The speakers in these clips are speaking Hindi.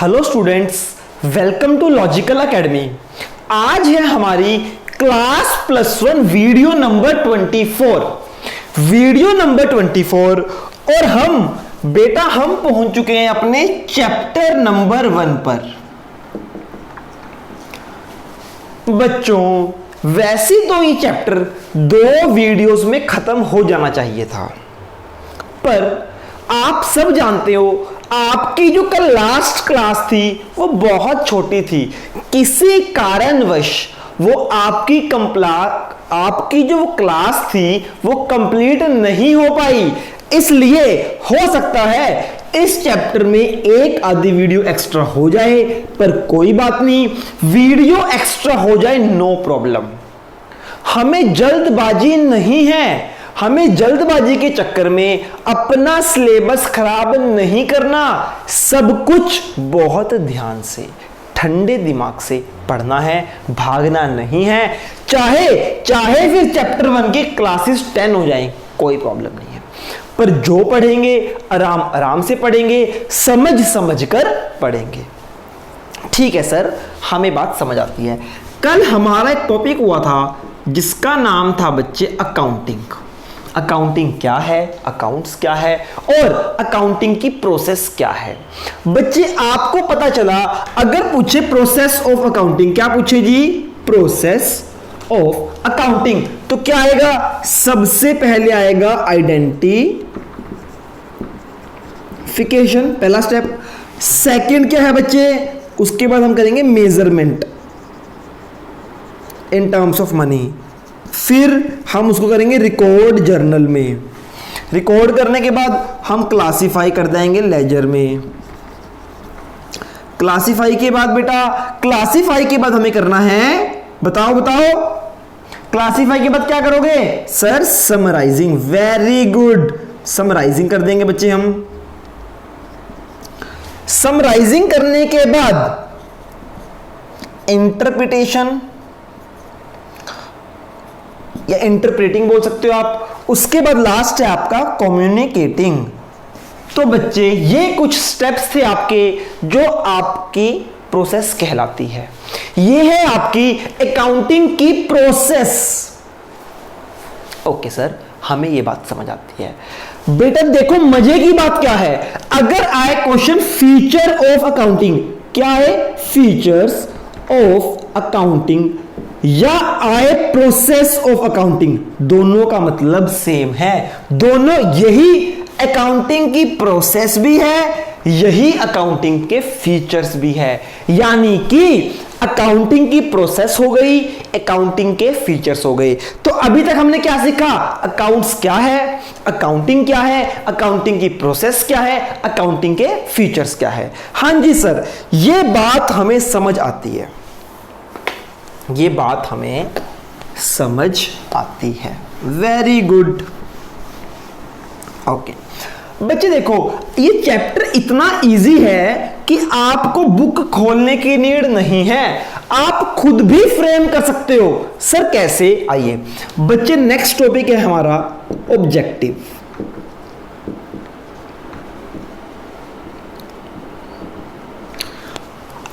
Hello students, welcome to logical academy. आज है हमारी क्लास +1 वीडियो नंबर 24 और हम पहुंच चुके हैं अपने चैप्टर नंबर 1 पर। बच्चों वैसे तो ये चैप्टर 2 वीडियोस में खत्म हो जाना चाहिए था, पर आप सब जानते हो आपकी जो कल लास्ट क्लास थी वो बहुत छोटी थी। किसी कारणवश वो आपकी जो क्लास थी वो कंप्लीट नहीं हो पाई, इसलिए हो सकता है इस चैप्टर में एक आधी वीडियो एक्स्ट्रा हो जाए, पर कोई बात नहीं, वीडियो एक्स्ट्रा हो जाए नो प्रॉब्लम। हमें जल्दबाजी नहीं है, हमें जल्दबाजी के चक्कर में अपना सिलेबस खराब नहीं करना। सब कुछ बहुत ध्यान से ठंडे दिमाग से पढ़ना है, भागना नहीं है। चाहे फिर चैप्टर 1 की क्लासेस 10 हो जाएं, कोई प्रॉब्लम नहीं है, पर जो पढ़ेंगे आराम से पढ़ेंगे, समझ कर पढ़ेंगे। ठीक है सर, हमें बात समझ आती है। कल हमारा एक टॉपिक हुआ था जिसका नाम था बच्चे अकाउंटिंग। अकाउंटिंग क्या है, अकाउंट्स क्या है और अकाउंटिंग की प्रोसेस क्या है। बच्चे आपको पता चला, अगर पूछे प्रोसेस ऑफ अकाउंटिंग, क्या पूछे जी, प्रोसेस ऑफ अकाउंटिंग, तो क्या आएगा, सबसे पहले आएगा आइडेंटिफिकेशन, पहला स्टेप। सेकंड क्या है बच्चे, उसके बाद हम करेंगे measurement in terms of money, फिर हम उसको करेंगे रिकॉर्ड जर्नल में। रिकॉर्ड करने के बाद हम क्लासिफाई कर देंगे लेजर में। क्लासिफाई के बाद हमें करना है, बताओ क्लासिफाई के बाद क्या करोगे sir, summarising. Very good, summarising कर देंगे बच्चे हम। समराइजिंग करने के बाद इंटरप्रिटेशन या इंटरप्रेटिंग बोल सकते हो आप। उसके बाद लास्ट है आपका कम्युनिकेटिंग। तो बच्चे ये कुछ स्टेप्स थे आपके, जो आपकी प्रोसेस कहलाती है। ये है आपकी अकाउंटिंग की प्रोसेस। ओके सर, हमें ये बात समझ आती है। बेटा देखो मजे की बात क्या है, अगर आए क्वेश्चन फीचर ऑफ अकाउंटिंग, क्या है फीचर्स ऑफ अकाउंटिंग, या आए प्रोसेस ऑफ अकाउंटिंग, दोनों का मतलब सेम है। दोनों, यही अकाउंटिंग की प्रोसेस भी है, यही अकाउंटिंग के फीचर्स भी है। यानी कि अकाउंटिंग की प्रोसेस हो गई, अकाउंटिंग के फीचर्स हो गए। तो अभी तक हमने क्या सीखा, अकाउंट्स क्या है, अकाउंटिंग क्या है, अकाउंटिंग की प्रोसेस क्या है, अकाउंटिंग के फीचर्स क्या है। हाँ जी सर, ये बात हमें समझ आती है, ये बात हमें समझ आती है। Very good. ओके बच्चे देखो, ये चैप्टर इतना इजी है कि आपको बुक खोलने की नीड नहीं है, आप खुद भी फ्रेम कर सकते हो। सर कैसे, आइए बच्चे, नेक्स्ट टॉपिक है हमारा ऑब्जेक्टिव।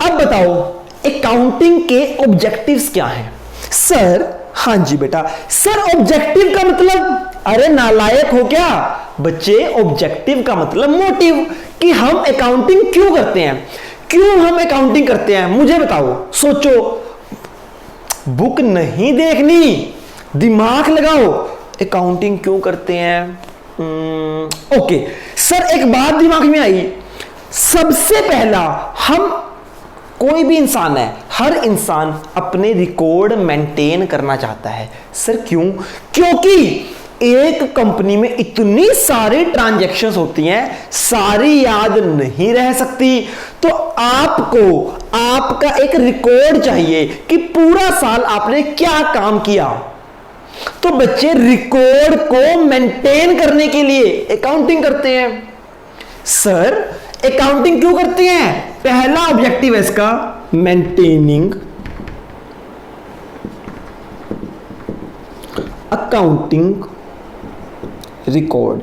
अब बताओ अकाउंटिंग के ऑब्जेक्टिव्स क्या हैं सर। हाँ जी बेटा, सर ऑब्जेक्टिव का मतलब, अरे नालायक हो क्या बच्चे, ऑब्जेक्टिव का मतलब मोटिव, कि हम अकाउंटिंग क्यों करते हैं, क्यों हम अकाउंटिंग करते हैं, मुझे बताओ। सोचो, बुक नहीं देखनी, दिमाग लगाओ, अकाउंटिंग क्यों करते हैं। ओके सर, एक बात दिमाग में आई, सबसे पहला, हम कोई भी इंसान है, हर इंसान अपने रिकॉर्ड मेंटेन करना चाहता है। सर क्यों, क्योंकि एक कंपनी में इतनी सारी ट्रांजैक्शंस होती हैं, सारी याद नहीं रह सकती, तो आपको आपका एक रिकॉर्ड चाहिए कि पूरा साल आपने क्या काम किया। तो बच्चे रिकॉर्ड को मेंटेन करने के लिए अकाउंटिंग करते हैं। सर अकाउंटिंग क्यों करते हैं, पहला ऑब्जेक्टिव है इसका मेंटेनिंग अकाउंटिंग रिकॉर्ड।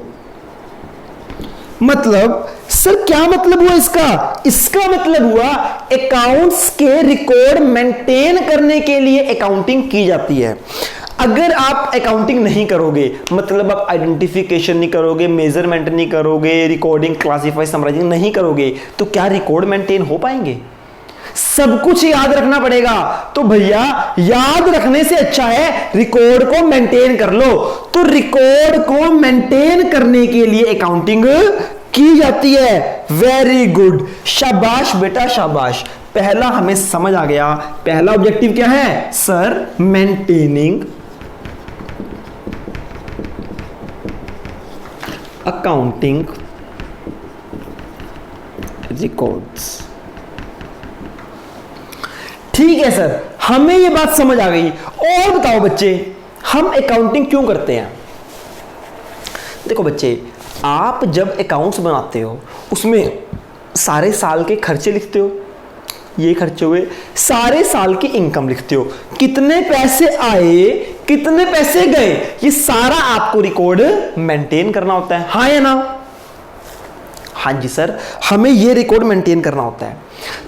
मतलब सर क्या मतलब हुआ इसका? इसका मतलब हुआ अकाउंट्स के रिकॉर्ड मेंटेन करने के लिए अकाउंटिंग की जाती है। अगर आप अकाउंटिंग नहीं करोगे, मतलब आप आइडेंटिफिकेशन नहीं करोगे, मेजरमेंट नहीं करोगे, रिकॉर्डिंग, क्लासिफाई, समराइजिंग नहीं करोगे, तो क्या रिकॉर्ड मेंटेन हो पाएंगे? सब कुछ याद रखना पड़ेगा। तो भैया याद रखने से अच्छा है रिकॉर्ड को मेंटेन कर लो। तो रिकॉर्ड को मेंटेन करने के लिए अकाउंटिंग की जाती है। वेरी गुड, शाबाश बेटा शाबाश। पहला हमें समझ आ गया। पहला ऑब्जेक्टिव क्या है सर? Maintaining accounting records. ठीक है सर, हमें यह बात समझ आ गई। और बताओ बच्चे, हम अकाउंटिंग क्यों करते हैं? देखो बच्चे, आप जब अकाउंट्स बनाते हो उसमें सारे साल के खर्चे लिखते हो, ये खर्चे हुए, सारे साल की इनकम लिखते हो, कितने पैसे आए कितने पैसे गए, ये सारा आपको रिकॉर्ड मेंटेन करना होता है। हाँ या ना? हाँ जी सर, हमें ये रिकॉर्ड मेंटेन करना होता है।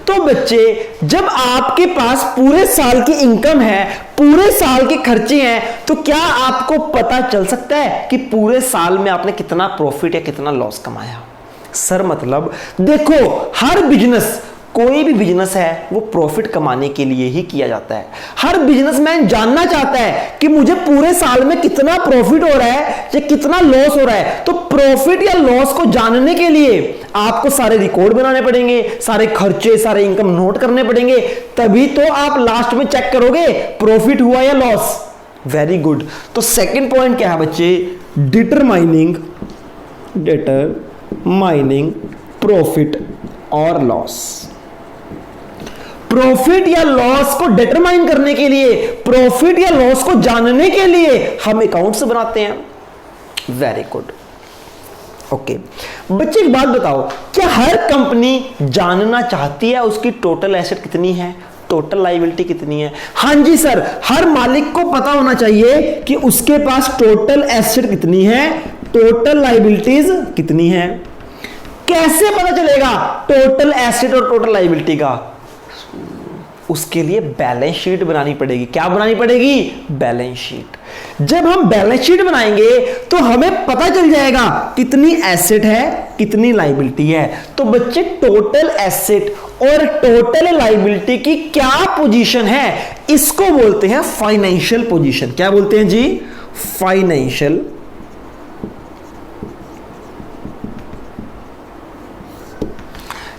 तो बच्चे, जब आपके पास पूरे साल की इनकम है, पूरे साल के खर्चे हैं, तो क्या आपको पता चल सकता है कि पूरे साल में आपने कितना प्रॉफिट या कितना लॉस कमाया? सर मतलब देखो, हर बिजनेस, कोई भी बिजनेस है वो प्रॉफिट कमाने के लिए ही किया जाता है। हर बिजनेसमैन जानना चाहता है कि मुझे पूरे साल में कितना प्रॉफिट हो रहा है या कितना लॉस हो रहा है। तो प्रॉफिट या लॉस को जानने के लिए आपको सारे रिकॉर्ड बनाने पड़ेंगे, सारे खर्चे, सारे इनकम नोट करने पड़ेंगे, तभी तो आप लास्ट में चेक करोगे प्रॉफिट हुआ या लॉस। Very good. तो सेकंड पॉइंट क्या है बच्चे? डिटरमाइनिंग प्रॉफिट और लॉस। प्रॉफिट या लॉस को डिटरमाइन करने के लिए, प्रॉफिट या लॉस को जानने के लिए हम अकाउंट्स बनाते हैं। Very good. ओके बच्चे, एक बात बताओ, क्या हर कंपनी जानना चाहती है उसकी टोटल एसेट कितनी है, टोटल लायबिलिटी कितनी है? हां जी सर, हर मालिक को पता होना चाहिए कि उसके पास टोटल एसेट कितनी है, टोटल लायबिलिटीज कितनी है। कैसे पता चलेगा टोटल एसेट और टोटल लायबिलिटी का? उसके लिए बैलेंस शीट बनानी पड़ेगी। क्या बनानी पड़ेगी? Balance sheet. जब हम बैलेंस शीट बनाएंगे तो हमें पता चल जाएगा कितनी एसेट है, कितनी लायबिलिटी है। तो बच्चे, टोटल एसेट और टोटल लायबिलिटी की क्या पोजीशन है, इसको बोलते हैं फाइनेंशियल पोजीशन। क्या बोलते हैं जी? फाइनेंशियल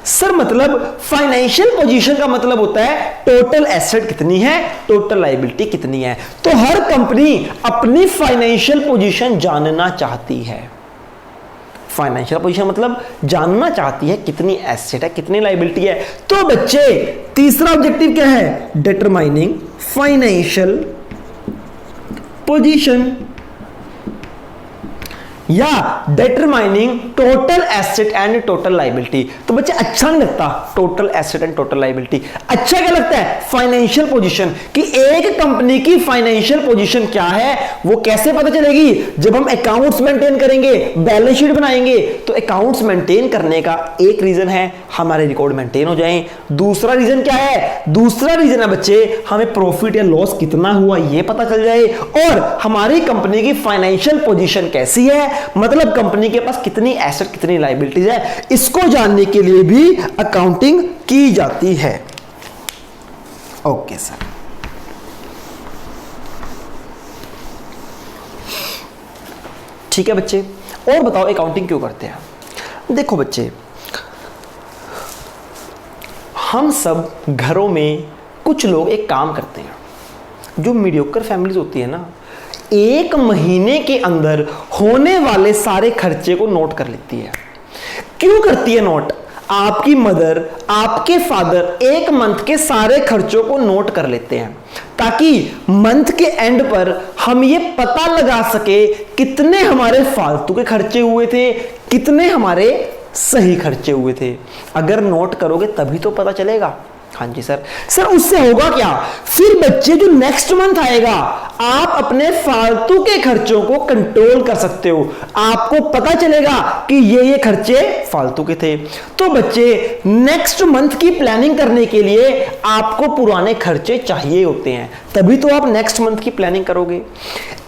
सर मतलब फाइनेंशियल पोजीशन का मतलब होता है टोटल एसेट कितनी है, टोटल लायबिलिटी कितनी है। तो हर कंपनी अपनी फाइनेंशियल पोजीशन जानना चाहती है। फाइनेंशियल पोजीशन मतलब जानना चाहती है कितनी एसेट है, कितनी लायबिलिटी है। तो बच्चे, तीसरा ऑब्जेक्टिव क्या है? डिटरमाइनिंग फाइनेंशियल पोजीशन या determining total asset and total liability. तो बच्चे, अच्छा नहीं लगता total asset and total liability? अच्छा क्या लगता है? फाइनेंशियल पोजीशन, कि एक कंपनी की फाइनेंशियल पोजीशन क्या है वो कैसे पता चलेगी? जब हम अकाउंट्स मेंटेन करेंगे, बैलेंस शीट बनाएंगे। तो अकाउंट्स मेंटेन करने का एक रीजन है हमारे रिकॉर्ड मेंटेन हो जाएं। दूसरा रीजन क्या है? दूसरा रीजन है बच्चे, हमें प्रॉफिट या लॉस कितना हुआ ये पता चल जाए, और हमारी कंपनी की फाइनेंशियल पोजीशन कैसी है, मतलब कंपनी के पास कितनी एसेट, कितनी लायबिलिटीज है, इसको जानने के लिए भी अकाउंटिंग की जाती है। Okay sir. ठीक है बच्चे, और बताओ अकाउंटिंग क्यों करते हैं? देखो बच्चे, हम सब घरों में कुछ लोग एक काम करते हैं, जो मीडियोकर फैमिलीज होती है ना, एक महीने के अंदर होने वाले सारे खर्चे को नोट कर लेती है। क्यों करती है नोट? आपकी मदर, आपके फादर एक मंथ के सारे खर्चों को नोट कर लेते हैं, ताकि मंथ के एंड पर हम ये पता लगा सके कितने हमारे फालतू के खर्चे हुए थे, कितने हमारे सही खर्चे हुए थे। अगर नोट करोगे तभी तो पता चलेगा। हाँ जी सर। सर उससे होगा क्या? फिर बच्चे जो नेक्स्ट मंथ आएगा आप अपने फालतू के खर्चों को कंट्रोल कर सकते हो, आपको पता चलेगा कि ये खर्चे फालतू के थे। तो बच्चे नेक्स्ट मंथ की प्लानिंग करने के लिए आपको पुराने खर्चे चाहिए होते हैं, तभी तो आप नेक्स्ट मंथ की प्लानिंग करोगे।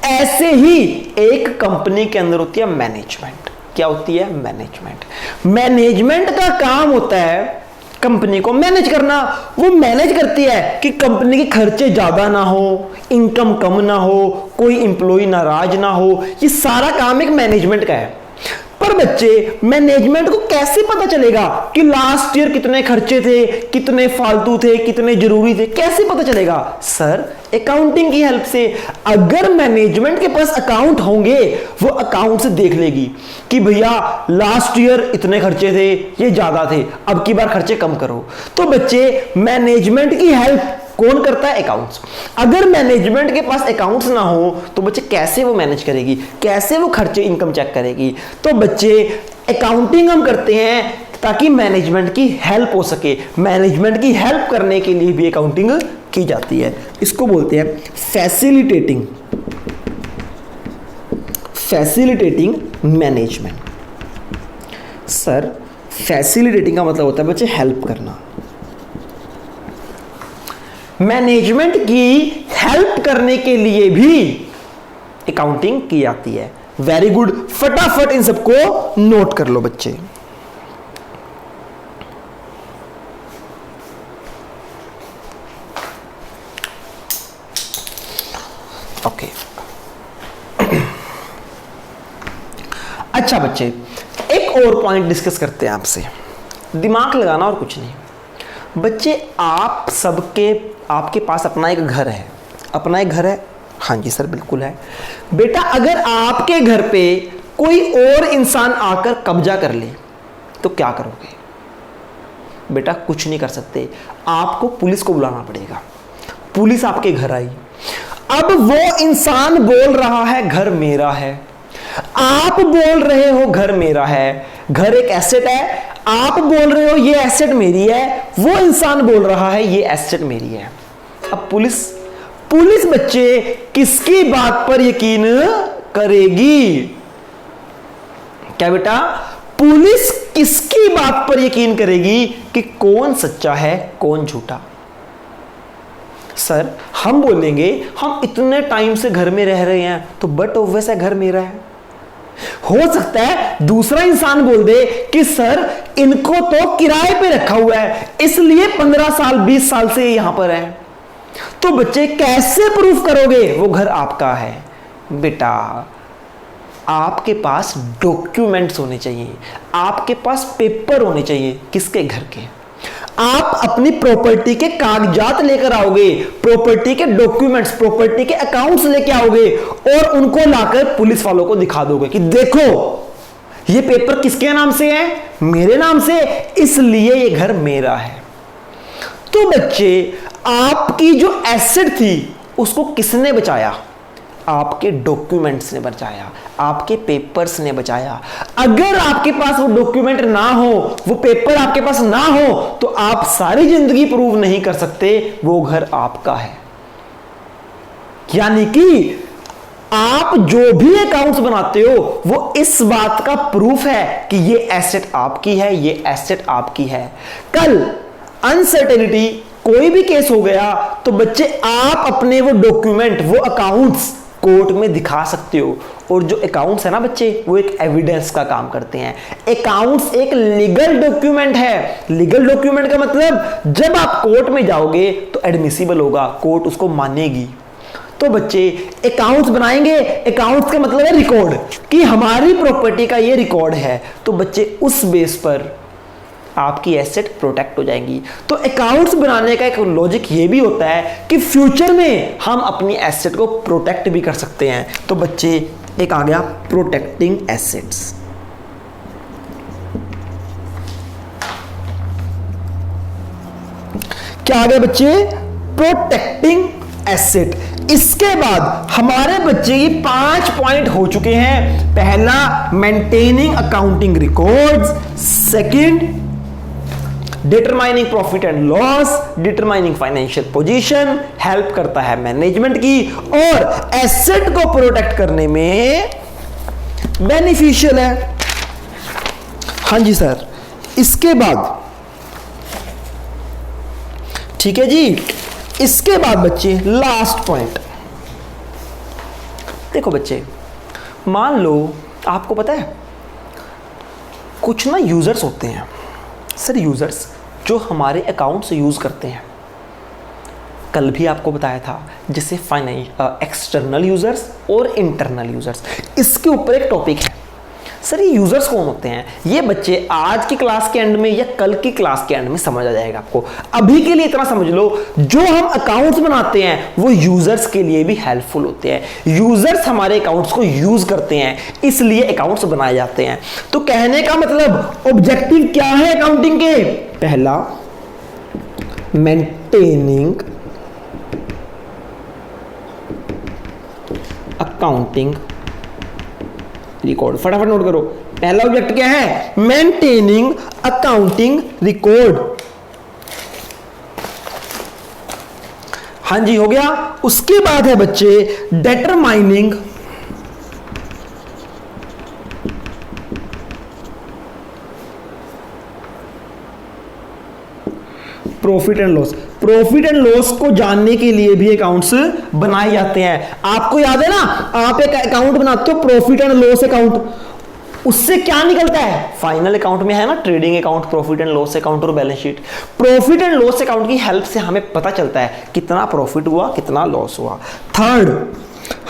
ऐसे ही एक कंपनी के अंदर होती है मैनेजमेंट। क्या होती है? मैनेजमेंट। मैनेजमेंट का काम होता है कंपनी को मैनेज करना। वो मैनेज करती है कि कंपनी के खर्चे ज्यादा ना हो, इनकम कम ना हो, कोई इंप्लॉय नाराज ना हो। ये सारा काम एक मैनेजमेंट का है। पर बच्चे मैनेजमेंट को कैसे पता चलेगा कि लास्ट ईयर कितने खर्चे थे, कितने फालतू थे, कितने जरूरी थे? कैसे पता चलेगा? सर अकाउंटिंग की हेल्प से। अगर मैनेजमेंट के पास अकाउंट होंगे वो अकाउंट से देख लेगी कि भैया लास्ट ईयर इतने खर्चे थे, ये ज्यादा थे, अब की बार खर्चे कम करो। तो बच्चे मैनेजमेंट की हेल्प कौन करता है? अकाउंट्स। अगर मैनेजमेंट के पास अकाउंट्स ना हो तो बच्चे कैसे वो मैनेज करेगी, कैसे वो खर्चे इनकम चेक करेगी? तो बच्चे अकाउंटिंग हम करते हैं ताकि मैनेजमेंट की हेल्प हो सके। मैनेजमेंट की हेल्प करने के लिए भी अकाउंटिंग की जाती है। इसको बोलते हैं फैसिलिटेटिंग मैनेजमेंट। सर फैसिलिटेटिंग का मतलब होता है बच्चे हेल्प करना। मैनेजमेंट की हेल्प करने के लिए भी अकाउंटिंग की जाती है। वेरी गुड, फटाफट इन सबको नोट कर लो बच्चे। ओके अच्छा बच्चे, एक और पॉइंट डिस्कस करते हैं आपसे। दिमाग लगाना और कुछ नहीं। बच्चे आप सबके आपके पास अपना एक घर है। अपना एक घर है? हाँ जी सर बिल्कुल है। बेटा अगर आपके घर पे कोई और इंसान आकर कब्जा कर ले तो क्या करोगे? बेटा कुछ नहीं कर सकते, आपको पुलिस को बुलाना पड़ेगा। पुलिस आपके घर आई, अब वो इंसान बोल रहा है घर मेरा है, आप बोल रहे हो घर मेरा है, घर एक एसेट है, आप बोल रहे हो ये एसेट मेरी है, वो इंसान बोल रहा है ये एसेट मेरी है। अब पुलिस बच्चे किसकी बात पर यकीन करेगी? क्या बेटा? पुलिस किसकी बात पर यकीन करेगी कि कौन सच्चा है कौन झूठा? सर हम बोलेंगे हम इतने टाइम से घर में रह रहे हैं तो बट ऑब्वियस है घर मेरा है। हो सकता है दूसरा इंसान बोल दे कि सर इनको तो किराए पे रखा हुआ है इसलिए 15 साल 20 साल से यहां पर है। तो बच्चे कैसे प्रूफ करोगे वो घर आपका है? बेटा आपके पास डॉक्यूमेंट्स होने चाहिए, आपके पास पेपर होने चाहिए। किसके? घर के। आप अपनी प्रॉपर्टी के कागजात लेकर आओगे, प्रॉपर्टी के डॉक्यूमेंट्स, प्रॉपर्टी के अकाउंट्स लेके आओगे और उनको लाकर पुलिस वालों को दिखा दोगे कि देखो ये पेपर किसके नाम से है? मेरे नाम से, इसलिए ये घर मेरा है। तो बच्चे आपकी जो एसेट थी उसको किसने बचाया? आपके डॉक्यूमेंट्स ने बचाया, आपके पेपर्स ने बचाया। अगर आपके पास वो डॉक्यूमेंट ना हो, वो पेपर आपके पास ना हो तो आप सारी जिंदगी प्रूव नहीं कर सकते वो घर आपका है। यानी कि आप जो भी अकाउंट्स बनाते हो वो इस बात का प्रूफ है कि ये एसेट आपकी है, ये एसेट आपकी है। कल अनसर्टेनिटी कोई भी केस हो गया तो बच्चे आप अपने वो डॉक्यूमेंट, वो अकाउंट्स कोर्ट में दिखा सकते हो। और जो अकाउंट्स है ना बच्चे वो एक एविडेंस का काम करते हैं। अकाउंट्स एक लीगल डॉक्यूमेंट है। लीगल डॉक्यूमेंट का मतलब जब आप कोर्ट में जाओगे तो एडमिसिबल होगा, कोर्ट उसको मानेगी। तो बच्चे अकाउंट्स बनाएंगे, अकाउंट्स का मतलब है रिकॉर्ड कि हमारी प्रॉपर्टी का ये रिकॉर्ड है। तो बच्चे उस बेस पर आपकी एसेट प्रोटेक्ट हो जाएंगी। तो अकाउंट्स बनाने का एक लॉजिक ये भी होता है कि फ्यूचर में हम अपनी एसेट को प्रोटेक्ट भी कर सकते हैं। तो बच्चे एक आ गया प्रोटेक्टिंग एसेट्स। क्या आ गया बच्चे? Protecting asset. इसके बाद हमारे बच्चे ये 5 पॉइंट हो चुके हैं। पहला maintaining accounting records, second determining profit and loss, determining financial position, help करता है मैनेजमेंट की, और एसेट को प्रोटेक्ट करने में बेनिफिशियल है। हाँ जी सर, इसके बाद ठीक है जी, इसके बाद बच्चे लास्ट पॉइंट देखो बच्चे, मान लो आपको पता है कुछ ना यूजर्स होते हैं सर, यूजर्स जो हमारे अकाउंट से यूज करते हैं, कल भी आपको बताया था, जैसे एक्सटर्नल यूजर्स और इंटरनल यूजर्स। इसके ऊपर एक टॉपिक है सर, ये यूजर्स कौन होते हैं, ये बच्चे आज की क्लास के एंड में या कल की क्लास के एंड में समझ आ जाएगा आपको। अभी के लिए इतना समझ लो, जो हम अकाउंट्स बनाते हैं वो यूजर्स के लिए भी हेल्पफुल होते हैं। यूजर्स हमारे अकाउंट्स को यूज करते हैं, इसलिए अकाउंट्स बनाए जाते हैं। तो कहने का मतलब ऑब्जेक्टिव क्या है अकाउंटिंग के? पहला, मेंटेनिंग अकाउंटिंग रिकॉर्ड। फटाफट नोट करो, पहला ऑब्जेक्ट क्या है? Maintaining accounting record. हाँ जी, हो गया। उसके बाद है बच्चे determining profit and loss. Profit and loss को जानने के लिए भी अकाउंट्स बनाए जाते हैं। आपको याद है ना, आप एक अकाउंट बनाते हो प्रॉफिट एंड लॉस अकाउंट, उससे क्या निकलता है? फाइनल अकाउंट में है ना trading account, profit and loss account और balance sheet. Profit and loss account की हेल्प से हमें पता चलता है कितना प्रॉफिट हुआ, कितना लॉस हुआ। थर्ड,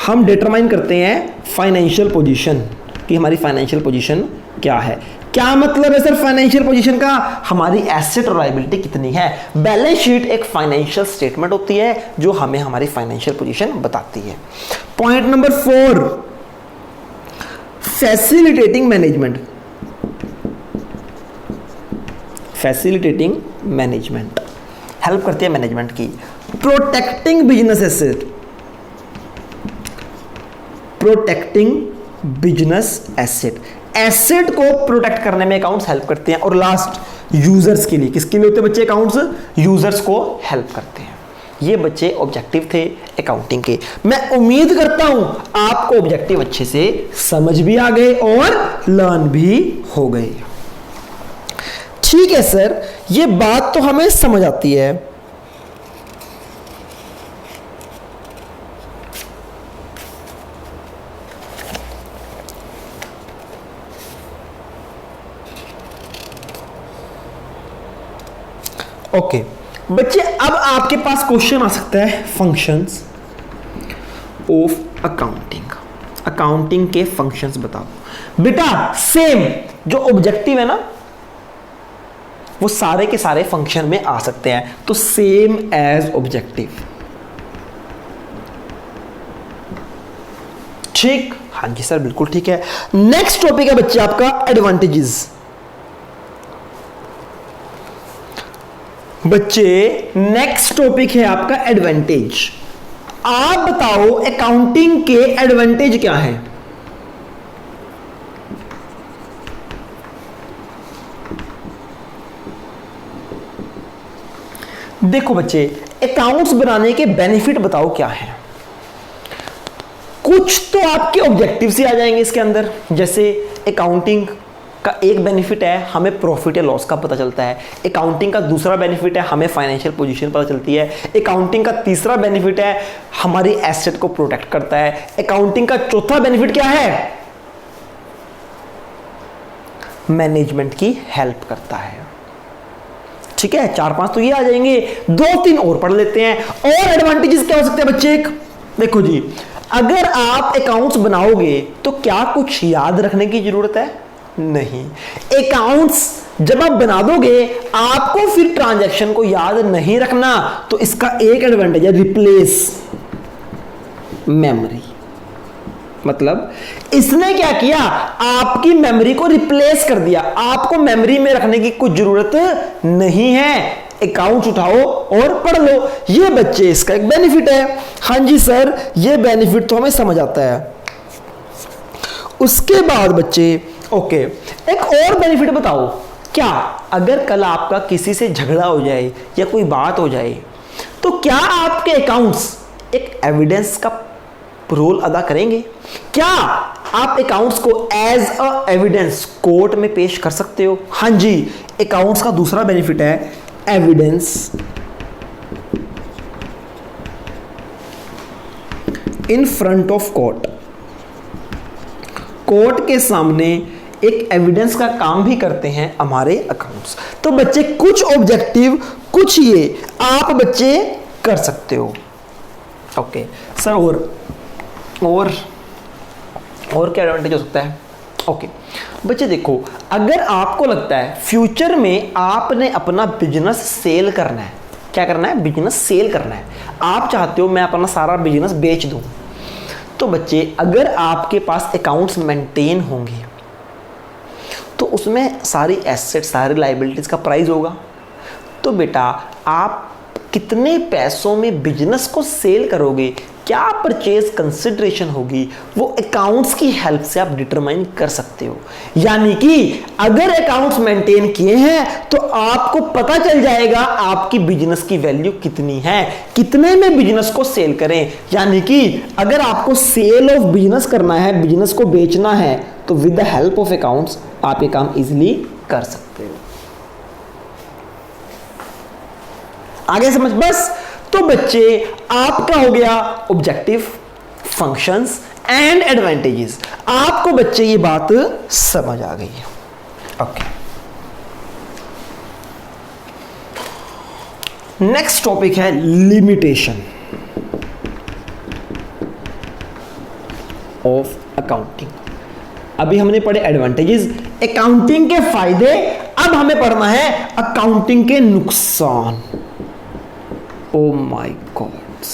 हम डिटरमाइन करते हैं फाइनेंशियल पोजीशन, कि हमारी फाइनेंशियल पोजीशन क्या है। क्या मतलब है सर फाइनेंशियल पोजीशन का? हमारी एसेट और लायबिलिटी कितनी है। बैलेंस शीट एक फाइनेंशियल स्टेटमेंट होती है जो हमें हमारी फाइनेंशियल पोजीशन बताती है। Point number 4, facilitating management. Facilitating management help करती है मैनेजमेंट की। Protecting business asset, protecting business asset, asset को प्रोटेक्ट करने में अकाउंट्स हेल्प करते हैं। और लास्ट, यूजर्स के लिए, किसके लिए होते हैं बच्चे अकाउंट्स? यूजर्स को हेल्प करते हैं। ये बच्चे ऑब्जेक्टिव थे अकाउंटिंग के। मैं उम्मीद करता हूं आपको ऑब्जेक्टिव अच्छे से समझ भी आ गए और लर्न भी हो गए। ठीक है सर, ये बात तो हमें समझ आती है। ओके बच्चे, अब आपके पास क्वेश्चन आ सकता है फंक्शंस ऑफ अकाउंटिंग। अकाउंटिंग के फंक्शंस बताओ। बेटा सेम जो ऑब्जेक्टिव है ना, वो सारे के सारे फंक्शन में आ सकते हैं, तो सेम एज ऑब्जेक्टिव। ठीक, हाँ जी सर बिल्कुल ठीक है। नेक्स्ट टॉपिक है बच्चे आपका एडवांटेजेस। बच्चे नेक्स्ट टॉपिक है आपका एडवांटेज। आप बताओ अकाउंटिंग के एडवांटेज क्या है? देखो बच्चे, अकाउंट्स बनाने के बेनिफिट बताओ क्या है। कुछ तो आपके ऑब्जेक्टिव से आ जाएंगे इसके अंदर, जैसे अकाउंटिंग का एक बेनिफिट है हमें प्रॉफिट या लॉस का पता चलता है। अकाउंटिंग का दूसरा बेनिफिट है हमें फाइनेंशियल पोजीशन पता चलती है। अकाउंटिंग का तीसरा बेनिफिट है हमारी एसेट को प्रोटेक्ट करता है। अकाउंटिंग का चौथा बेनिफिट क्या है? मैनेजमेंट की हेल्प करता है। ठीक है, 4-5 तो ये आ जाएंगे, 2-3 और पढ़ लेते हैं। और एडवांटेजेस क्या हो सकते हैं बच्चे? देखो जी, अगर आप अकाउंट्स बनाओगे तो क्या कुछ याद रखने की जरूरत है? नहीं। अकाउंट्स जब आप बना दोगे आपको फिर ट्रांजैक्शन को याद नहीं रखना, तो इसका एक एडवांटेज है रिप्लेस मेमोरी। मतलब इसने क्या किया? आपकी मेमोरी को रिप्लेस कर दिया। आपको मेमोरी में रखने की कुछ जरूरत नहीं है, अकाउंट उठाओ और पढ़ लो। ये बच्चे इसका एक बेनिफिट है। हाँ जी सर, ये बेनिफिट तो हमें समझ आता है। उसके बाद बच्चे ओके, एक और बेनिफिट बताओ क्या अगर कल आपका किसी से झगड़ा हो जाए या कोई बात हो जाए तो क्या आपके अकाउंट्स एक एविडेंस का रोल अदा करेंगे? क्या आप अकाउंट्स को एज अ एविडेंस कोर्ट में पेश कर सकते हो? हाँ जी, अकाउंट्स का दूसरा बेनिफिट है evidence in front of court. Court के सामने एक एविडेंस का काम भी करते हैं हमारे अकाउंट्स। तो बच्चे कुछ ऑब्जेक्टिव, कुछ ये आप बच्चे कर सकते हो। ओके सर, और क्या एडवांटेज हो सकता है? ओके बच्चे देखो, अगर आपको लगता है फ्यूचर में आपने अपना बिजनेस सेल करना है, क्या करना है? बिजनेस सेल करना है, आप चाहते हो मैं अपना सारा बिजनेस बेच दूं, तो बच्चे अगर आपके पास अकाउंट्स मेंटेन होंगे तो उसमें सारी एसेट, सारी लायबिलिटीज का प्राइस होगा। तो बेटा आप कितने पैसों में बिजनेस को सेल करोगे, क्या परचेज कंसिडरेशन होगी, वो अकाउंट्स की हेल्प से आप डिटरमाइन कर सकते हो। यानी कि अगर अकाउंट्स मेंटेन किए हैं तो आपको पता चल जाएगा आपकी बिजनेस की वैल्यू कितनी है, कितने में बिजनेस को सेल करें। यानी कि अगर आपको सेल ऑफ बिजनेस करना है, बिजनेस को बेचना है, तो with the help of accounts आप ये काम इजीली कर सकते हो। आगे समझ बस। तो बच्चे आपका हो गया ऑब्जेक्टिव, फंक्शंस एंड एडवांटेजेस। आपको बच्चे ये बात समझ आ गई है। ओके, नेक्स्ट टॉपिक है लिमिटेशन ऑफ अकाउंटिंग। अभी हमने पढ़े एडवांटेजेस, अकाउंटिंग के फायदे, अब हमें पढ़ना है अकाउंटिंग के नुकसान। ओ माय गॉड्स,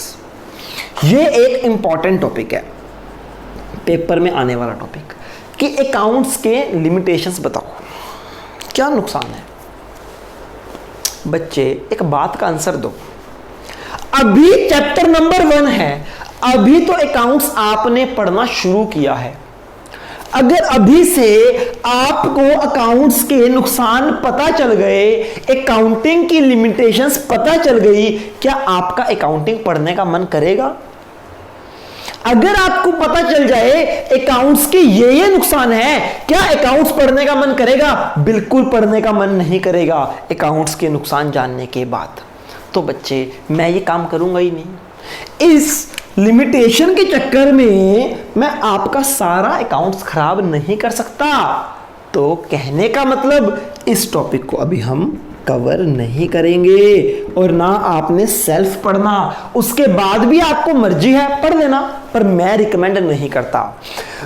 ये एक इंपॉर्टेंट टॉपिक है, पेपर में आने वाला टॉपिक कि अकाउंट्स के लिमिटेशंस बताओ, क्या नुकसान है। बच्चे एक बात का आंसर दो। अभी चैप्टर नंबर 1 है, अभी तो अकाउंट्स आपने पढ़ना शुरू किया है। अगर अभी से आपको अकाउंट्स के नुकसान पता चल गए, अकाउंटिंग की लिमिटेशंस पता चल गई, क्या आपका अकाउंटिंग पढ़ने का मन करेगा? अगर आपको पता चल जाए अकाउंट्स के ये नुकसान है, क्या अकाउंट्स पढ़ने का मन करेगा? बिल्कुल पढ़ने का मन नहीं करेगा अकाउंट्स के नुकसान जानने के बाद। तो बच्चे मैं ये काम करूंगा ही नहीं। इस लिमिटेशन के चक्कर में मैं आपका सारा अकाउंट्स खराब नहीं कर सकता। तो कहने का मतलब इस टॉपिक को अभी हम कवर नहीं करेंगे और ना आपने सेल्फ पढ़ना, उसके बाद भी आपको मर्जी है पढ़ लेना, पर मैं रिकमेंड नहीं करता।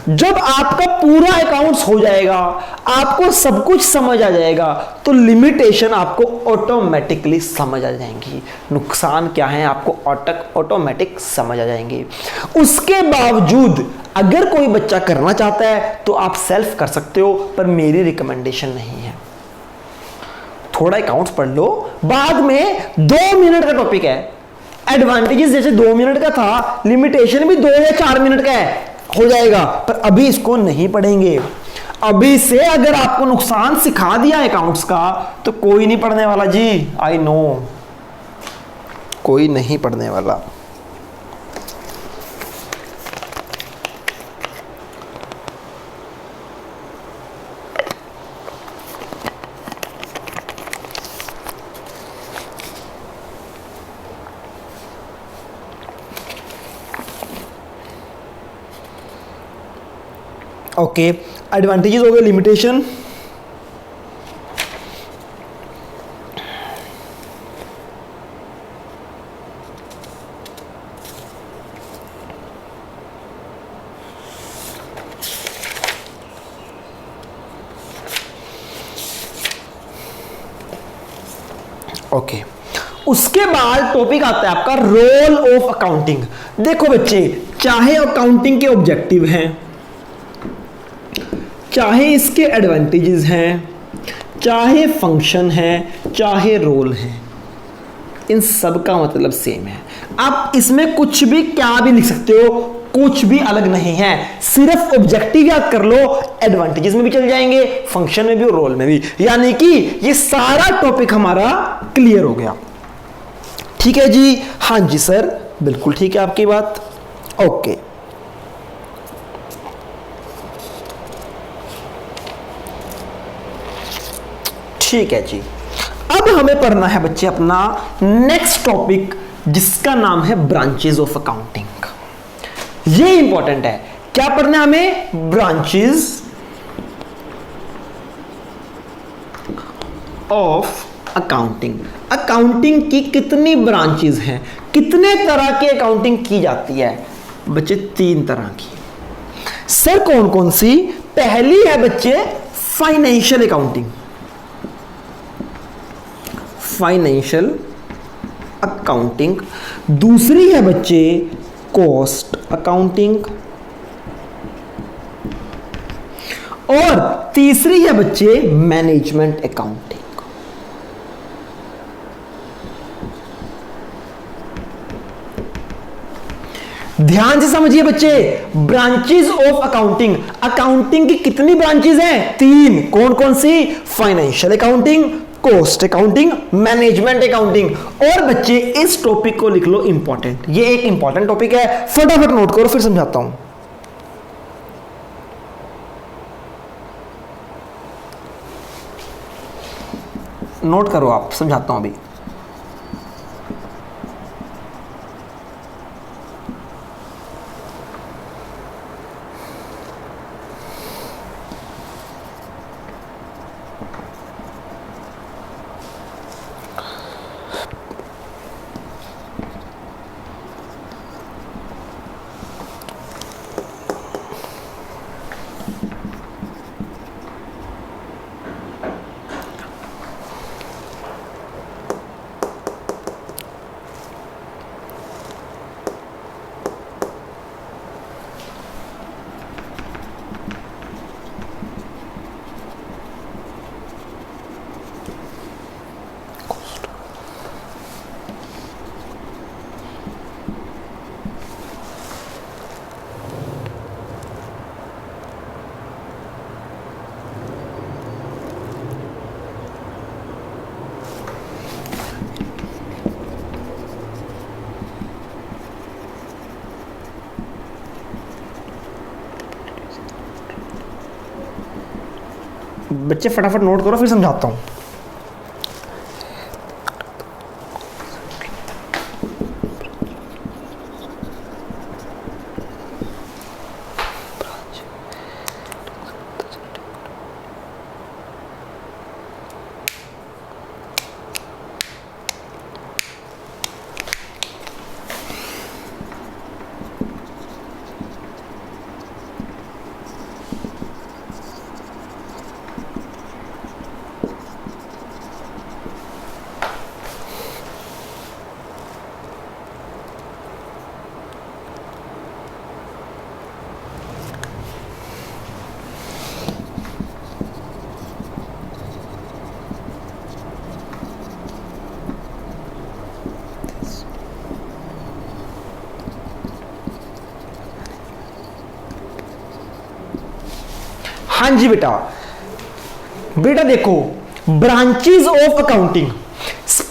जब आपका पूरा अकाउंट्स हो जाएगा, आपको सब कुछ समझ आ जाएगा, तो लिमिटेशन आपको ऑटोमेटिकली समझ आ जाएंगी, नुकसान क्या है आपको ऑटोमेटिक समझ आ जाएंगे। उसके बावजूद अगर कोई बच्चा करना चाहता है तो आप सेल्फ कर सकते हो, पर मेरी रिकमेंडेशन नहीं है। थोड़ा अकाउंट्स पढ़ लो, बाद में 2 मिनट का टॉपिक है। एडवांटेजेस जैसे 2 मिनट का था, लिमिटेशन भी 2 या 4 मिनट का है, हो जाएगा, पर अभी इसको नहीं पढ़ेंगे। अभी से अगर आपको नुकसान सिखा दिया अकाउंट्स का तो कोई नहीं पढ़ने वाला जी, आई नो, कोई नहीं पढ़ने वाला। ओके, एडवांटेजेस हो गए, लिमिटेशन। ओके, उसके बाद टॉपिक आता है आपका रोल ऑफ अकाउंटिंग। देखो बच्चे, चाहे अकाउंटिंग के ऑब्जेक्टिव हैं, चाहे इसके एडवांटेजेस हैं, चाहे फंक्शन है, चाहे रोल है, इन सब का मतलब सेम है। आप इसमें कुछ भी क्या भी लिख सकते हो, कुछ भी अलग नहीं है, सिर्फ ऑब्जेक्टिव याद कर लो, एडवांटेजेस में भी चल जाएंगे, फंक्शन में भी और रोल में भी, यानी कि ये सारा टॉपिक हमारा क्लियर हो गया। ठीक है जी, हाँ जी सर, बिल्कुल ठीक है आपकी बात, ओके। ठीक है जी, अब हमें पढ़ना है बच्चे अपना नेक्स्ट टॉपिक, जिसका नाम है ब्रांचेस ऑफ अकाउंटिंग। ये इंपॉर्टेंट है, क्या पढ़ना है हमें? Branches of accounting. अकाउंटिंग की कितनी ब्रांचेस हैं, कितने तरह की अकाउंटिंग की जाती है बच्चे? 3 तरह की। सर कौन कौन सी? पहली है बच्चे फाइनेंशियल अकाउंटिंग, फाइनेंशियल अकाउंटिंग। दूसरी है बच्चे कॉस्ट अकाउंटिंग, और तीसरी है बच्चे मैनेजमेंट अकाउंटिंग। ध्यान से समझिए बच्चे, ब्रांचेस ऑफ अकाउंटिंग। अकाउंटिंग की कितनी ब्रांचेस हैं? 3। कौन कौन सी? Financial accounting, cost accounting, management accounting. और बच्चे इस टॉपिक को लिख लो इंपॉर्टेंट, ये एक इंपॉर्टेंट टॉपिक है, फटाफट नोट करो, फिर समझाता हूं। नोट करो आप, समझाता हूं अभी। बच्चे फटाफट नोट करो, फिर समझाता हूं। हाँ जी बेटा, बेटा देखो, ब्रांचेस ऑफ अकाउंटिंग,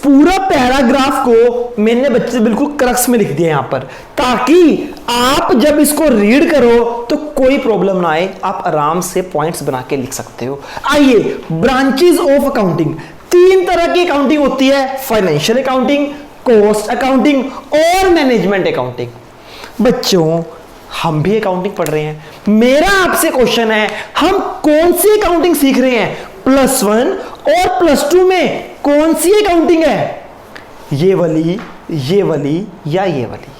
पूरा पैराग्राफ को मैंने बच्चे बिल्कुल क्रक्स में लिख दिया यहां पर, ताकि आप जब इसको रीड करो तो कोई प्रॉब्लम ना आए, आप आराम से पॉइंट्स बना के लिख सकते हो। आइए, ब्रांचेस ऑफ अकाउंटिंग, 3 तरह की अकाउंटिंग होती है, फाइनेंशियल अकाउंटिंग, कॉस्ट अकाउंटिंग और मैनेजमेंट अकाउंटिंग। बच्चों हम भी अकाउंटिंग पढ़ रहे हैं, मेरा आपसे क्वेश्चन है, हम कौन सी अकाउंटिंग सीख रहे हैं? +1 और +2 में कौन सी अकाउंटिंग है? ये वाली या ये वाली?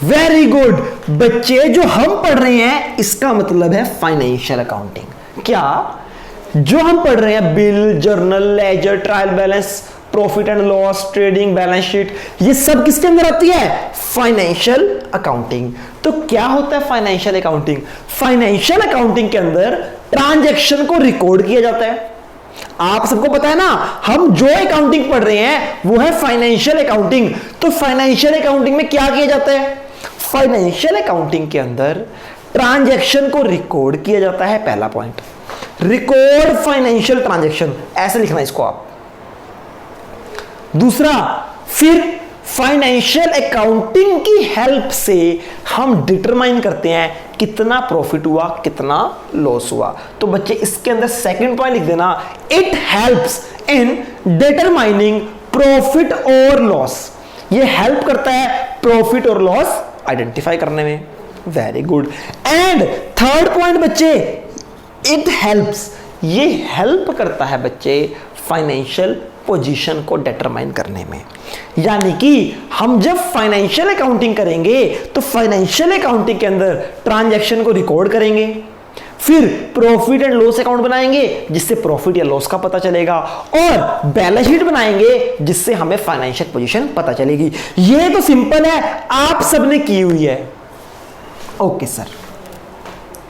वेरी गुड बच्चे, जो हम पढ़ रहे हैं इसका मतलब है फाइनेंशियल अकाउंटिंग। क्या जो हम पढ़ रहे हैं, bill, journal, ledger, trial balance, profit and loss, trading, balance sheet, ये सब किसके अंदर आती है? Financial accounting. तो क्या होता है फाइनेंशियल अकाउंटिंग? फाइनेंशियल अकाउंटिंग के अंदर ट्रांजैक्शन को रिकॉर्ड किया जाता है। आप सबको पता है ना, हम जो अकाउंटिंग पढ़ रहे हैं वो है फाइनेंशियल अकाउंटिंग। तो फाइनेंशियल अकाउंटिंग में क्या किया जाता है? फाइनेंशियल अकाउंटिंग के अंदर ट्रांजैक्शन को रिकॉर्ड किया जाता है, पहला पॉइंट, रिकॉर्ड फाइनेंशियल ट्रांजैक्शन, ऐसे लिखना इसको आप। दूसरा, फिर फाइनेंशियल अकाउंटिंग की हेल्प से हम डिटरमाइन करते हैं कितना प्रॉफिट हुआ, कितना लॉस हुआ। तो बच्चे इसके अंदर सेकंड पॉइंट लिख देना, it helps in determining profit और लॉस। ये हेल्प करता है प्रॉफिट और लॉस आइडेंटिफाई करने में। Very good. And third point बच्चे, इट हेल्प्स, ये हेल्प करता है बच्चे फाइनेंशियल पोजीशन को डिटरमाइन करने में। यानी कि हम जब फाइनेंशियल अकाउंटिंग करेंगे तो फाइनेंशियल अकाउंटिंग के अंदर ट्रांजैक्शन को रिकॉर्ड करेंगे, फिर प्रॉफिट एंड लॉस अकाउंट बनाएंगे जिससे प्रॉफिट या लॉस का पता चलेगा, और बैलेंस शीट बनाएंगे जिससे हमें फाइनेंशियल पोजीशन पता चलेगी। ये तो सिंपल है, आप सबने की हुई है। ओके सर,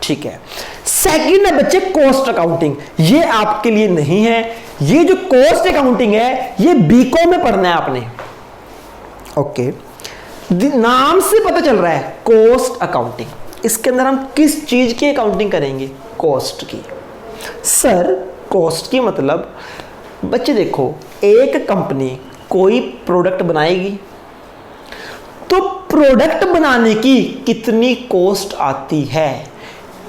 ठीक है। सेकंड है बच्चे कॉस्ट अकाउंटिंग। ये आपके लिए नहीं है, ये जो कॉस्ट अकाउंटिंग है ये बीकॉम में पढ़ना है आपने। ओके, नाम से पता चल रहा है कॉस्ट अकाउंटिंग। इसके अंदर हम किस चीज की अकाउंटिंग करेंगे? कॉस्ट की। सर कॉस्ट की मतलब बच्चे देखो, एक कंपनी कोई प्रोडक्ट बनाएगी तो प्रोडक्ट बनाने की कितनी कॉस्ट आती है,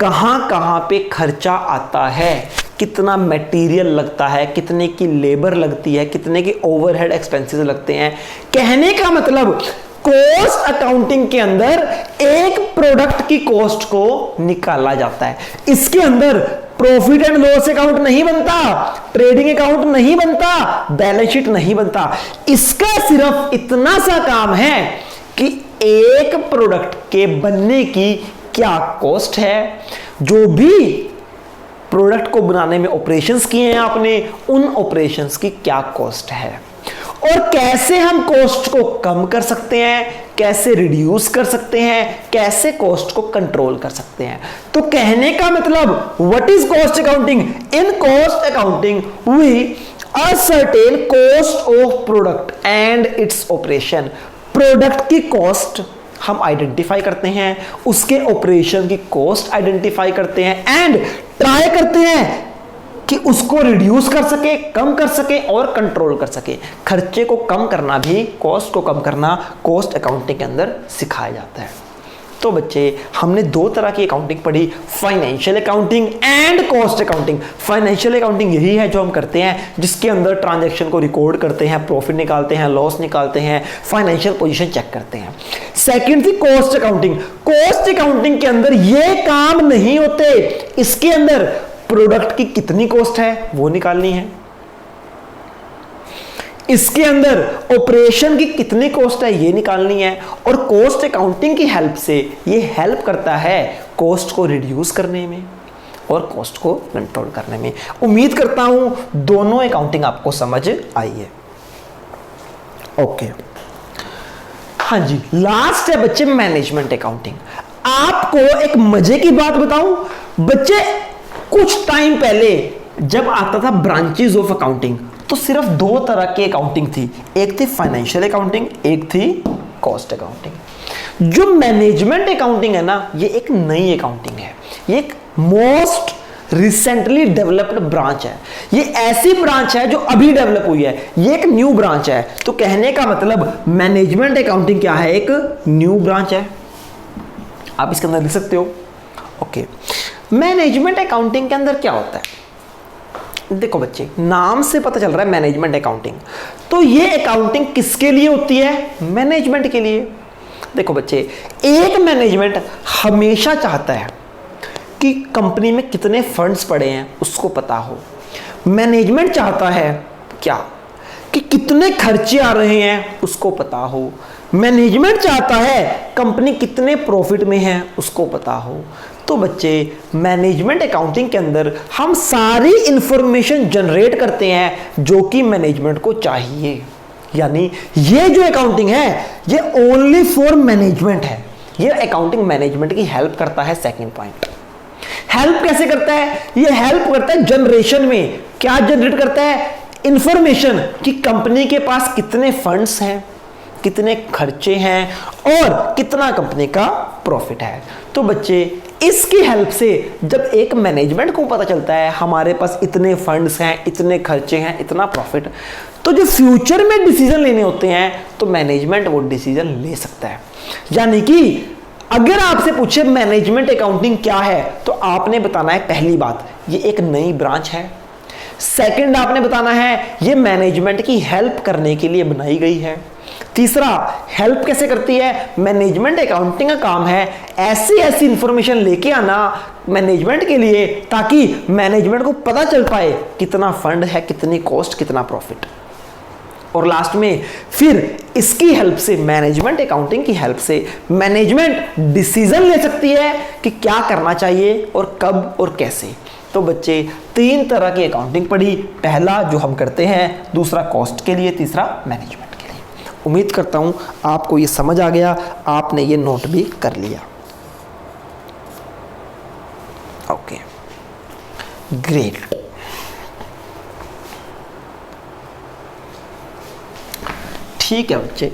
कहां कहां पे खर्चा आता है, कितना मटेरियल लगता है, कितने की लेबर लगती है, कितने के ओवरहेड एक्सपेंसेस लगते हैं। कहने का मतलब कॉस्ट अकाउंटिंग के अंदर एक प्रोडक्ट की कॉस्ट को निकाला जाता है। इसके अंदर प्रॉफिट एंड लॉस अकाउंट नहीं बनता, ट्रेडिंग अकाउंट नहीं बनता, बैलेंस शीट नहीं बनता। इसका सिर्फ इतना सा काम है कि एक प्रोडक्ट के बनने की क्या कॉस्ट है, जो भी प्रोडक्ट को बनाने में ऑपरेशंस किए हैं आपने, उन ऑपरेशंस की क्या कॉस्ट है, और कैसे हम कॉस्ट को कम कर सकते हैं, कैसे रिड्यूस कर सकते हैं, कैसे कॉस्ट को कंट्रोल कर सकते हैं। तो कहने का मतलब what is cost accounting? In cost accounting we ascertain cost of product and its operation. Product की कॉस्ट हम आइडेंटिफाई करते हैं, उसके ऑपरेशन की कॉस्ट आइडेंटिफाई करते हैं एंड ट्राई करते हैं कि उसको रिड्यूस कर सके, कम कर सके और कंट्रोल कर सके। खर्चे को कम करना भी, कॉस्ट को कम करना कॉस्ट अकाउंटिंग के अंदर सिखाया जाता है। तो बच्चे हमने दो तरह की अकाउंटिंग पढ़ी, financial accounting and cost accounting. Financial accounting यही है जो हम करते हैं जिसके अंदर ट्रांजैक्शन को रिकॉर्ड करते हैं, प्रॉफिट निकालते हैं, लॉस निकालते हैं, फाइनेंशियल पोजीशन चेक करते हैं। सेकंड थी कॉस्ट अकाउंटिंग। कॉस्ट अकाउंटिंग के अंदर ये काम नहीं होते, इसके अंदर प्रोडक्ट की कितनी कॉस्ट है वो निकालनी है, इसके अंदर ऑपरेशन की कितनी कॉस्ट है ये निकालनी है, और कॉस्ट अकाउंटिंग की हेल्प से ये हेल्प करता है कॉस्ट को रिड्यूस करने में और कॉस्ट को कंट्रोल करने में। उम्मीद करता हूं दोनों अकाउंटिंग आपको समझ आई है। ओके, हाँ जी, लास्ट है बच्चे मैनेजमेंट अकाउंटिंग। आपको एक मजे की बात बताऊं बच्चे, कुछ टाइम पहले जब आता था ब्रांचेस ऑफ अकाउंटिंग तो सिर्फ दो तरह की अकाउंटिंग थी, एक थी फाइनेंशियल अकाउंटिंग, एक थी कॉस्ट अकाउंटिंग। जो मैनेजमेंट अकाउंटिंग है ना, ये एक नई अकाउंटिंग है, ये एक मोस्ट रिसेंटली डेवलप्ड ब्रांच है। ये ऐसी ब्रांच है जो अभी डेवलप हुई है, ये एक न्यू ब्रांच है। तो कहने का मतलब मैनेजमेंट अकाउंटिंग क्या है? एक न्यू ब्रांच है। आप इसके अंदर लिख सकते हो। ओके, मैनेजमेंट अकाउंटिंग के अंदर क्या होता है? देखो बच्चे, नाम से पता चल रहा है मैनेजमेंट अकाउंटिंग, तो ये अकाउंटिंग किसके लिए होती है? मैनेजमेंट के लिए। देखो बच्चे, एक मैनेजमेंट हमेशा चाहता है कि कंपनी में कितने फंड्स पड़े हैं उसको पता हो। मैनेजमेंट चाहता है क्या? कि कितने खर्चे आ रहे हैं उसको पता हो। मैनेजमेंट चाहता है कंपनी कितने प्रॉफिट में है उसको पता हो। तो बच्चे, मैनेजमेंट अकाउंटिंग के अंदर हम सारी इंफॉर्मेशन जनरेट करते हैं जो कि मैनेजमेंट को चाहिए। यानी ये जो अकाउंटिंग है ये ओनली फॉर मैनेजमेंट है। ये अकाउंटिंग मैनेजमेंट की हेल्प करता है। सेकंड पॉइंट, हेल्प कैसे करता है? ये हेल्प करता है जनरेशन में। क्या जनरेट करता है? इंफॉर्मेशन कि कंपनी के पास कितने फंड्स हैं, कितने खर्चे हैं और कितना कंपनी का प्रॉफिट है। तो बच्चे इसकी हेल्प से जब एक मैनेजमेंट को पता चलता है हमारे पास इतने फंड्स हैं, इतने खर्चे हैं, इतना प्रॉफिट, तो जो फ्यूचर में डिसीजन लेने होते हैं तो मैनेजमेंट वो डिसीजन ले सकता है। यानी कि अगर आपसे पूछे मैनेजमेंट अकाउंटिंग क्या है तो आपने बताना है पहली बात ये एक नई ब्रांच है, सेकंड आपने बताना है ये मैनेजमेंट की हेल्प करने के लिए बनाई गई है, तीसरा हेल्प कैसे करती है, मैनेजमेंट अकाउंटिंग का काम है ऐसी इंफॉर्मेशन लेके आना मैनेजमेंट के लिए ताकि मैनेजमेंट को पता चल पाए कितना फंड है, कितनी कॉस्ट, कितना प्रॉफिट, और लास्ट में फिर इसकी हेल्प से मैनेजमेंट अकाउंटिंग की हेल्प से मैनेजमेंट डिसीजन ले सकती है कि क्या करना चाहिए और कब और कैसे। तो बच्चे 3 तरह की अकाउंटिंग पढ़ी, पहला जो हम करते हैं, दूसरा कॉस्ट के लिए, तीसरा मैनेजमेंट के लिए। उम्मीद करता हूं आपको ये समझ आ गया, आपने ये नोट भी कर लिया। Okay, great. ठीक है बच्चे,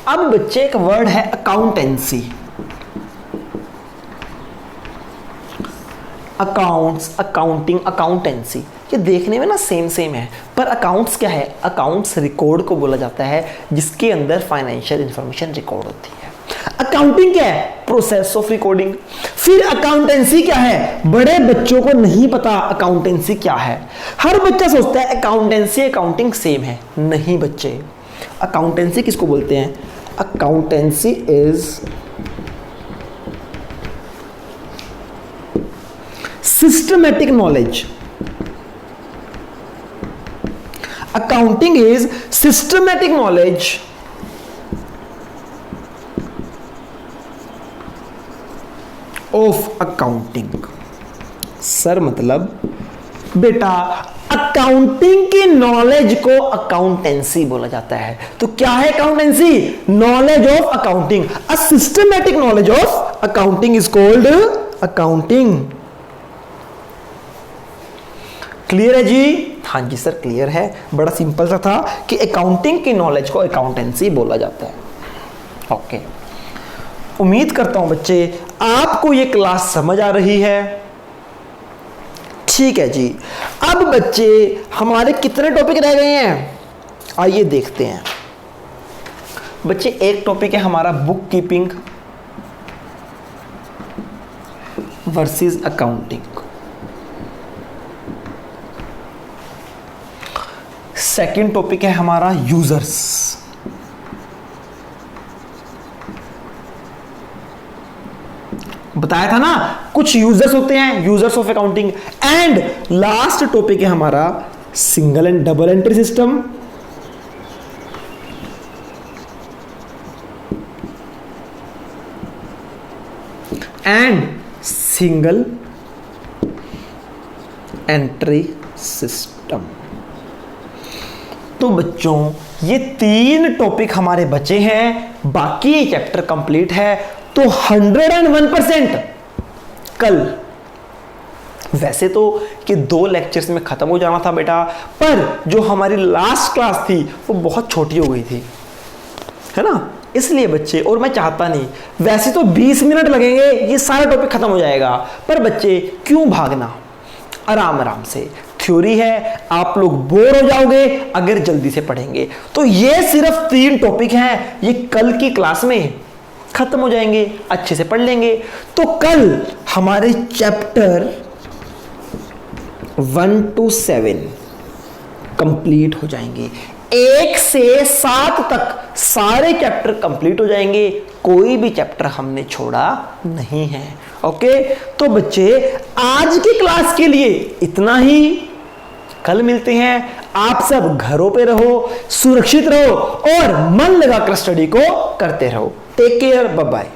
अब बच्चे एक वर्ड है अकाउंटेंसी। अकाउंट्स, अकाउंटिंग, अकाउंटेंसी, ये देखने में ना सेम है, पर अकाउंट्स क्या है, अकाउंट्स रिकॉर्ड को बोला जाता है जिसके अंदर फाइनेंशियल इंफॉर्मेशन रिकॉर्ड होती है। अकाउंटिंग क्या है, प्रोसेस ऑफ रिकॉर्डिंग। फिर अकाउंटेंसी क्या है, बड़े बच्चों को नहीं पता अकाउंटेंसी क्या है। हर बच्चा सोचता है अकाउंटेंसी अकाउंटिंग सेम है, नहीं बच्चे। अकाउंटेंसी किसको बोलते हैं, accountancy is systematic knowledge. Accounting is systematic knowledge of accounting. Sir मतलब बेटा अकाउंटिंग की नॉलेज को अकाउंटेंसी बोला जाता है। तो क्या है accountancy, knowledge of accounting. A systematic knowledge of accounting is called accounting. Clear है जी? हाँ जी सर क्लियर है। बड़ा सिंपल सा था कि अकाउंटिंग की नॉलेज को अकाउंटेंसी बोला जाता है। ओके, उम्मीद करता हूं बच्चे आपको यह क्लास समझ आ रही है। ठीक है जी, अब बच्चे हमारे कितने टॉपिक रह गए हैं, आइए देखते हैं। बच्चे एक टॉपिक है हमारा book keeping versus accounting. Second topic है हमारा यूजर्स। बताया था ना कुछ यूजर्स होते हैं, users of accounting. And last topic है हमारा single and double entry system. And single entry system. तो बच्चों ये 3 टॉपिक हमारे बचे हैं, बाकी चैप्टर कंप्लीट है। तो 101% कल, वैसे तो कि 2 लेक्चर्स में खत्म हो जाना था बेटा, पर जो हमारी लास्ट क्लास थी वो बहुत छोटी हो गई थी, है ना, इसलिए बच्चे, और मैं चाहता नहीं, वैसे तो 20 मिनट लगेंगे ये सारा टॉपिक खत्म हो जाएगा, पर बच्चे क्यों भागना, आराम आराम से। थ्योरी है, आप लोग बोर हो जाओगे अगर जल्दी से पढ़ेंगे। तो ये सिर्फ 3 टॉपिक हैं, ये कल की क्लास में खत्म हो जाएंगे, अच्छे से पढ़ लेंगे। तो कल हमारे चैप्टर 1 to 7 कंप्लीट हो जाएंगे। 1 से 7 तक सारे चैप्टर कंप्लीट हो जाएंगे, कोई भी चैप्टर हमने छोड़ा नहीं है। ओके, तो बच्चे आज की क्लास के लिए इतना ही, कल मिलते हैं। आप सब घरों पे रहो, सुरक्षित रहो और मन लगाकर स्टडी को करते रहो। Take care, bye bye.